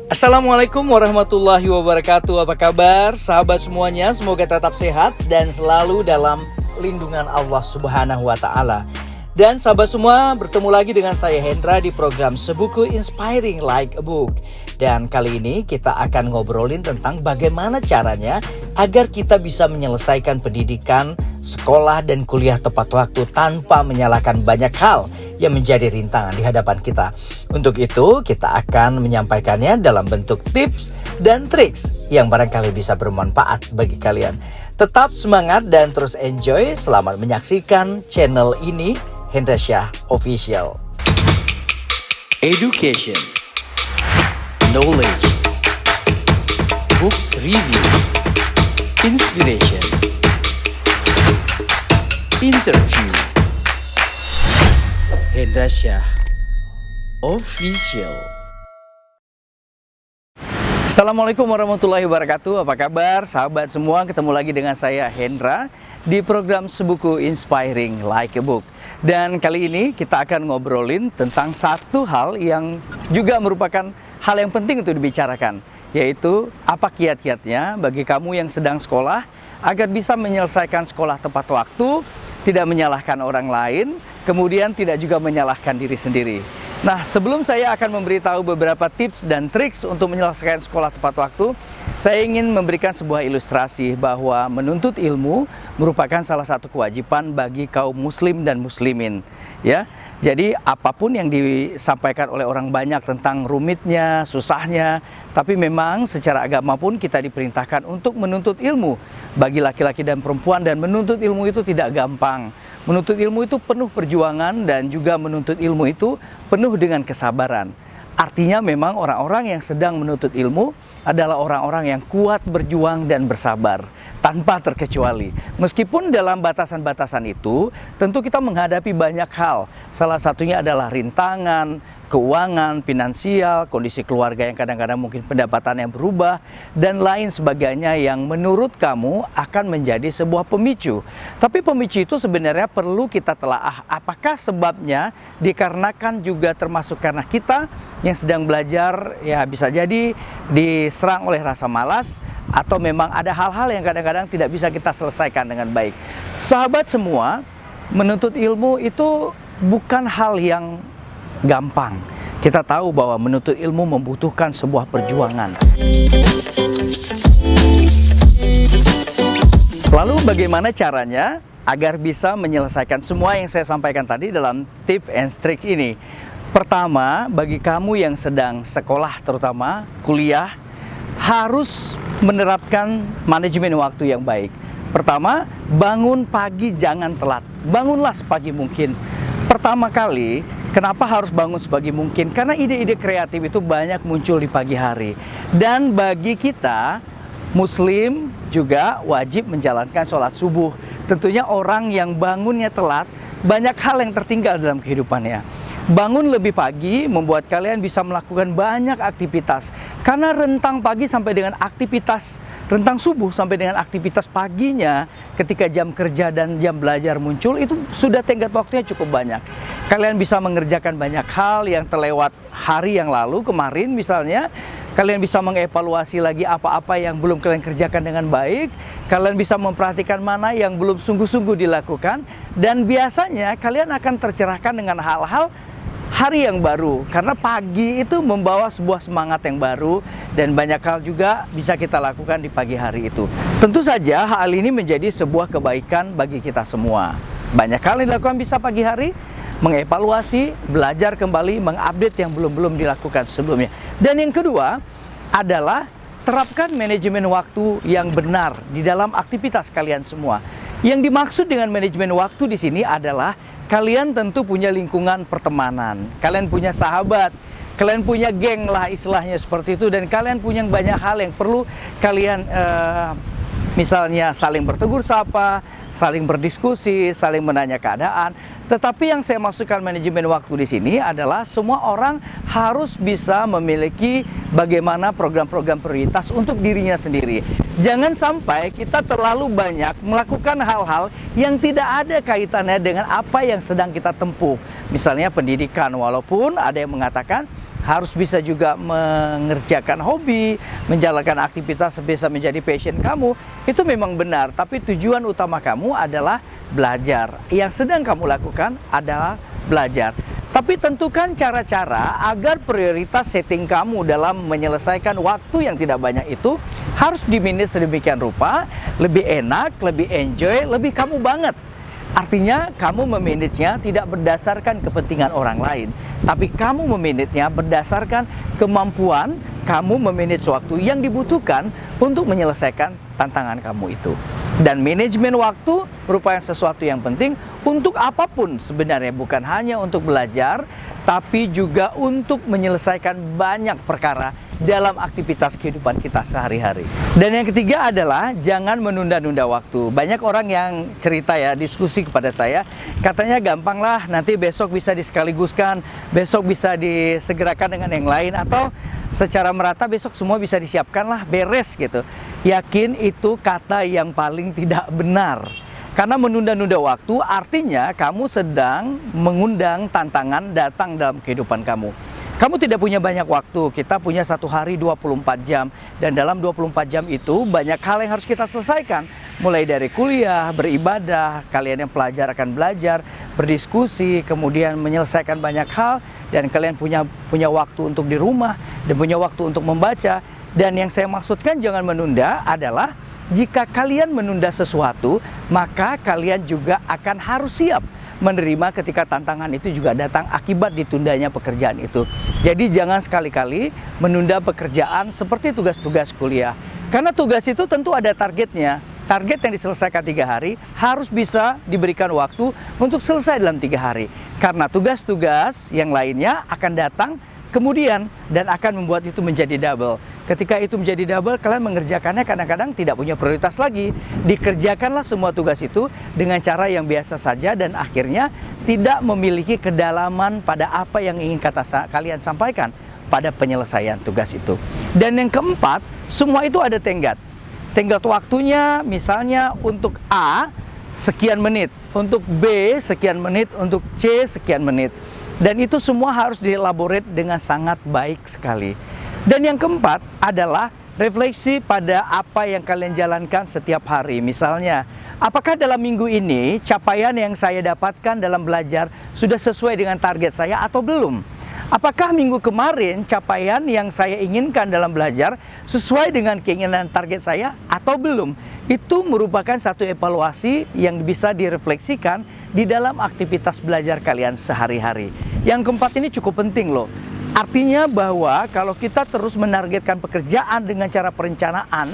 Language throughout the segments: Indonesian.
Assalamualaikum warahmatullahi wabarakatuh. Apa kabar sahabat semuanya? Semoga tetap sehat dan selalu dalam lindungan Allah Subhanahu wa Ta'ala. Dan sahabat semua, bertemu lagi dengan saya Hendra di program Sebuku Inspiring Like a Book. Dan kali ini kita akan ngobrolin tentang bagaimana caranya agar kita bisa menyelesaikan pendidikan, sekolah dan kuliah tepat waktu tanpa menyalahkan banyak hal yang menjadi rintangan di hadapan kita. Untuk itu, kita akan menyampaikannya dalam bentuk tips dan triks yang barangkali bisa bermanfaat bagi kalian. Tetap semangat dan terus enjoy. Selamat menyaksikan channel ini, Hendra Syah Official. Education, knowledge, books review, inspiration, interview. Hendra Syah Official. Assalamualaikum warahmatullahi wabarakatuh. Apa kabar sahabat semua? Ketemu lagi dengan saya Hendra di program Sebuku Inspiring Like a Book. Dan kali ini kita akan ngobrolin tentang satu hal yang juga merupakan hal yang penting untuk dibicarakan, yaitu apa kiat-kiatnya bagi kamu yang sedang sekolah agar bisa menyelesaikan sekolah tepat waktu, tidak menyalahkan orang lain, kemudian tidak juga menyalahkan diri sendiri. Nah, sebelum saya akan memberitahu beberapa tips dan triks untuk menyelesaikan sekolah tepat waktu, saya ingin memberikan sebuah ilustrasi bahwa menuntut ilmu merupakan salah satu kewajiban bagi kaum muslim dan muslimin, ya. Jadi apapun yang disampaikan oleh orang banyak tentang rumitnya, susahnya, tapi memang secara agama pun kita diperintahkan untuk menuntut ilmu bagi laki-laki dan perempuan, dan menuntut ilmu itu tidak gampang. Menuntut ilmu itu penuh perjuangan, dan juga menuntut ilmu itu penuh dengan kesabaran. Artinya memang orang-orang yang sedang menuntut ilmu adalah orang-orang yang kuat berjuang dan bersabar tanpa terkecuali. Meskipun dalam batasan-batasan itu tentu kita menghadapi banyak hal. Salah satunya adalah rintangan, keuangan, finansial, kondisi keluarga yang kadang-kadang mungkin pendapatannya berubah, dan lain sebagainya yang menurut kamu akan menjadi sebuah pemicu. Tapi pemicu itu sebenarnya perlu kita telaah. Apakah sebabnya dikarenakan juga termasuk karena kita yang sedang belajar, ya bisa jadi diserang oleh rasa malas, atau memang ada hal-hal yang kadang-kadang tidak bisa kita selesaikan dengan baik. Sahabat semua, menuntut ilmu itu bukan hal yang gampang. Kita tahu bahwa menuntut ilmu membutuhkan sebuah perjuangan. Lalu bagaimana caranya agar bisa menyelesaikan semua yang saya sampaikan tadi dalam tip and trick ini? Pertama, bagi kamu yang sedang sekolah, terutama kuliah, harus menerapkan manajemen waktu yang baik. Pertama, bangun pagi jangan telat. Bangunlah sepagi mungkin. Pertama kali, kenapa harus bangun sepagi mungkin? Karena ide-ide kreatif itu banyak muncul di pagi hari. Dan bagi kita, muslim juga wajib menjalankan sholat subuh. Tentunya orang yang bangunnya telat, banyak hal yang tertinggal dalam kehidupannya. Bangun lebih pagi membuat kalian bisa melakukan banyak aktivitas. Karena rentang pagi sampai dengan aktivitas, rentang subuh sampai dengan aktivitas paginya, ketika jam kerja dan jam belajar muncul, itu sudah tenggat waktunya cukup banyak. Kalian bisa mengerjakan banyak hal yang terlewat hari yang lalu, kemarin misalnya. Kalian bisa mengevaluasi lagi apa-apa yang belum kalian kerjakan dengan baik. Kalian bisa memperhatikan mana yang belum sungguh-sungguh dilakukan. Dan biasanya kalian akan tercerahkan dengan hal-hal hari yang baru. Karena pagi itu membawa sebuah semangat yang baru. Dan banyak hal juga bisa kita lakukan di pagi hari itu. Tentu saja hal ini menjadi sebuah kebaikan bagi kita semua. Banyak hal yang dilakukan bisa pagi hari. Mengevaluasi, belajar kembali, mengupdate yang belum dilakukan sebelumnya. Dan yang kedua adalah terapkan manajemen waktu yang benar di dalam aktivitas kalian semua. Yang dimaksud dengan manajemen waktu di sini adalah kalian tentu punya lingkungan pertemanan, kalian punya sahabat, kalian punya geng lah istilahnya seperti itu, dan kalian punya banyak hal yang perlu kalian misalnya saling bertegur sapa, saling berdiskusi, saling menanya keadaan. Tetapi yang saya masukkan manajemen waktu di sini adalah semua orang harus bisa memiliki bagaimana program-program prioritas untuk dirinya sendiri. Jangan sampai kita terlalu banyak melakukan hal-hal yang tidak ada kaitannya dengan apa yang sedang kita tempuh. Misalnya pendidikan, walaupun ada yang mengatakan harus bisa juga mengerjakan hobi, menjalankan aktivitas bisa menjadi passion kamu, itu memang benar. Tapi tujuan utama kamu adalah belajar. Yang sedang kamu lakukan adalah belajar. Tapi tentukan cara-cara agar prioritas setting kamu dalam menyelesaikan waktu yang tidak banyak itu harus dimanage sedemikian rupa, lebih enak, lebih enjoy, lebih kamu banget. Artinya kamu memanagenya tidak berdasarkan kepentingan orang lain, tapi kamu memanagenya berdasarkan kemampuan kamu memanage waktu yang dibutuhkan untuk menyelesaikan tantangan kamu itu. Dan manajemen waktu merupakan sesuatu yang penting untuk apapun sebenarnya, bukan hanya untuk belajar, tapi juga untuk menyelesaikan banyak perkara dalam aktivitas kehidupan kita sehari-hari. Dan yang ketiga adalah jangan menunda-nunda waktu. Banyak orang yang cerita ya, diskusi kepada saya, katanya gampang lah, nanti besok bisa disekaligus,kan, besok bisa disegerakan dengan yang lain, atau secara merata besok semua bisa disiapkan lah, beres gitu. Yakin itu kata yang paling tidak benar. Karena menunda-nunda waktu artinya kamu sedang mengundang tantangan datang dalam kehidupan kamu. Kamu tidak punya banyak waktu, kita punya satu hari 24 jam. Dan dalam 24 jam itu banyak hal yang harus kita selesaikan. Mulai dari kuliah, beribadah, kalian yang pelajar akan belajar, berdiskusi, kemudian menyelesaikan banyak hal. Dan kalian punya waktu untuk di rumah, dan punya waktu untuk membaca. Dan yang saya maksudkan jangan menunda adalah jika kalian menunda sesuatu, maka kalian juga akan harus siap menerima ketika tantangan itu juga datang akibat ditundanya pekerjaan itu. Jadi jangan sekali-kali menunda pekerjaan seperti tugas-tugas kuliah. Karena tugas itu tentu ada targetnya. Target yang diselesaikan 3 hari harus bisa diberikan waktu untuk selesai dalam 3 hari. Karena tugas-tugas yang lainnya akan datang kemudian dan akan membuat itu menjadi double. Ketika itu menjadi double, kalian mengerjakannya kadang-kadang tidak punya prioritas lagi. Dikerjakanlah semua tugas itu dengan cara yang biasa saja dan akhirnya tidak memiliki kedalaman pada apa yang ingin kalian sampaikan pada penyelesaian tugas itu. Dan yang keempat, semua itu ada tenggat. Tenggat waktunya misalnya untuk A sekian menit, untuk B sekian menit, untuk C sekian menit. Dan itu semua harus dielaborate dengan sangat baik sekali. Dan yang keempat adalah refleksi pada apa yang kalian jalankan setiap hari. Misalnya, apakah dalam minggu ini capaian yang saya dapatkan dalam belajar sudah sesuai dengan target saya atau belum? Apakah minggu kemarin capaian yang saya inginkan dalam belajar sesuai dengan keinginan target saya atau belum? Itu merupakan satu evaluasi yang bisa direfleksikan di dalam aktivitas belajar kalian sehari-hari. Yang keempat ini cukup penting loh. Artinya bahwa kalau kita terus menargetkan pekerjaan dengan cara perencanaan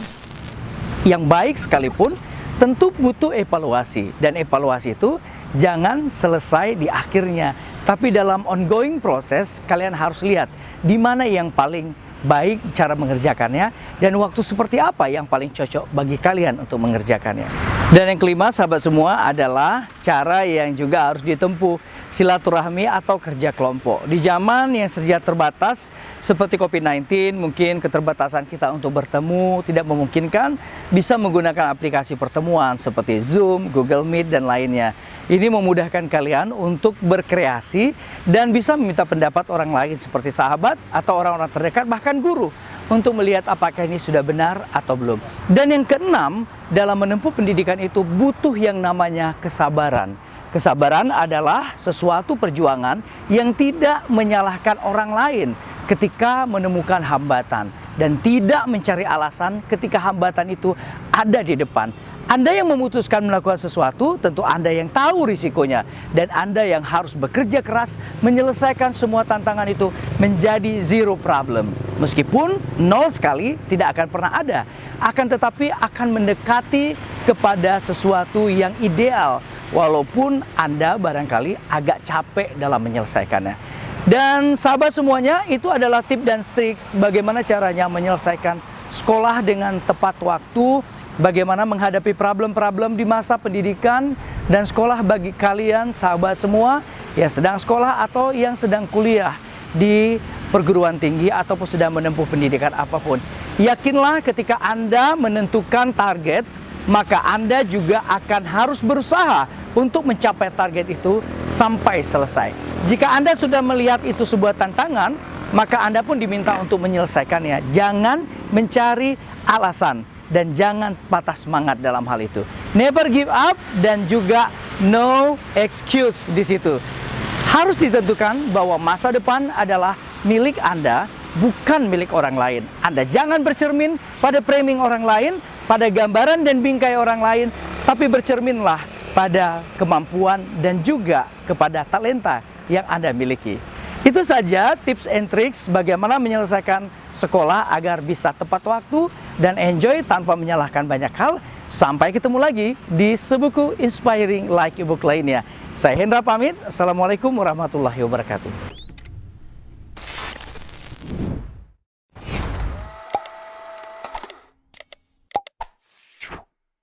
yang baik sekalipun, tentu butuh evaluasi. Dan evaluasi itu jangan selesai di akhirnya, tapi dalam ongoing proses kalian harus lihat di mana yang paling baik cara mengerjakannya dan waktu seperti apa yang paling cocok bagi kalian untuk mengerjakannya. Dan yang kelima, sahabat semua, adalah cara yang juga harus ditempuh, silaturahmi atau kerja kelompok. Di zaman yang serba terbatas seperti COVID-19, mungkin keterbatasan kita untuk bertemu tidak memungkinkan, bisa menggunakan aplikasi pertemuan seperti Zoom, Google Meet, dan lainnya. Ini memudahkan kalian untuk berkreasi dan bisa meminta pendapat orang lain seperti sahabat atau orang-orang terdekat, bahkan guru, untuk melihat apakah ini sudah benar atau belum. Dan yang keenam, dalam menempuh pendidikan itu butuh yang namanya kesabaran. Kesabaran adalah sesuatu perjuangan yang tidak menyalahkan orang lain ketika menemukan hambatan dan tidak mencari alasan ketika hambatan itu ada di depan. Anda yang memutuskan melakukan sesuatu, tentu Anda yang tahu risikonya. Dan Anda yang harus bekerja keras menyelesaikan semua tantangan itu menjadi zero problem. Meskipun nol sekali tidak akan pernah ada. Akan tetapi akan mendekati kepada sesuatu yang ideal. Walaupun Anda barangkali agak capek dalam menyelesaikannya. Dan sahabat semuanya, itu adalah tips dan trik bagaimana caranya menyelesaikan sekolah dengan tepat waktu. Bagaimana menghadapi problem-problem di masa pendidikan dan sekolah bagi kalian sahabat semua yang sedang sekolah atau yang sedang kuliah di perguruan tinggi ataupun sedang menempuh pendidikan apapun. Yakinlah ketika Anda menentukan target, maka Anda juga akan harus berusaha untuk mencapai target itu sampai selesai. Jika Anda sudah melihat itu sebuah tantangan, maka Anda pun diminta untuk menyelesaikannya. Jangan mencari alasan dan jangan patah semangat dalam hal itu. Never give up dan juga no excuse di situ. Harus ditentukan bahwa masa depan adalah milik Anda, bukan milik orang lain. Anda jangan bercermin pada framing orang lain, pada gambaran dan bingkai orang lain, tapi bercerminlah pada kemampuan dan juga kepada talenta yang Anda miliki. Itu saja tips and tricks bagaimana menyelesaikan sekolah agar bisa tepat waktu dan enjoy tanpa menyalahkan banyak hal. Sampai ketemu lagi di sebuku Inspiring Like Ebook lainnya. Saya Hendra pamit. Assalamualaikum warahmatullahi wabarakatuh.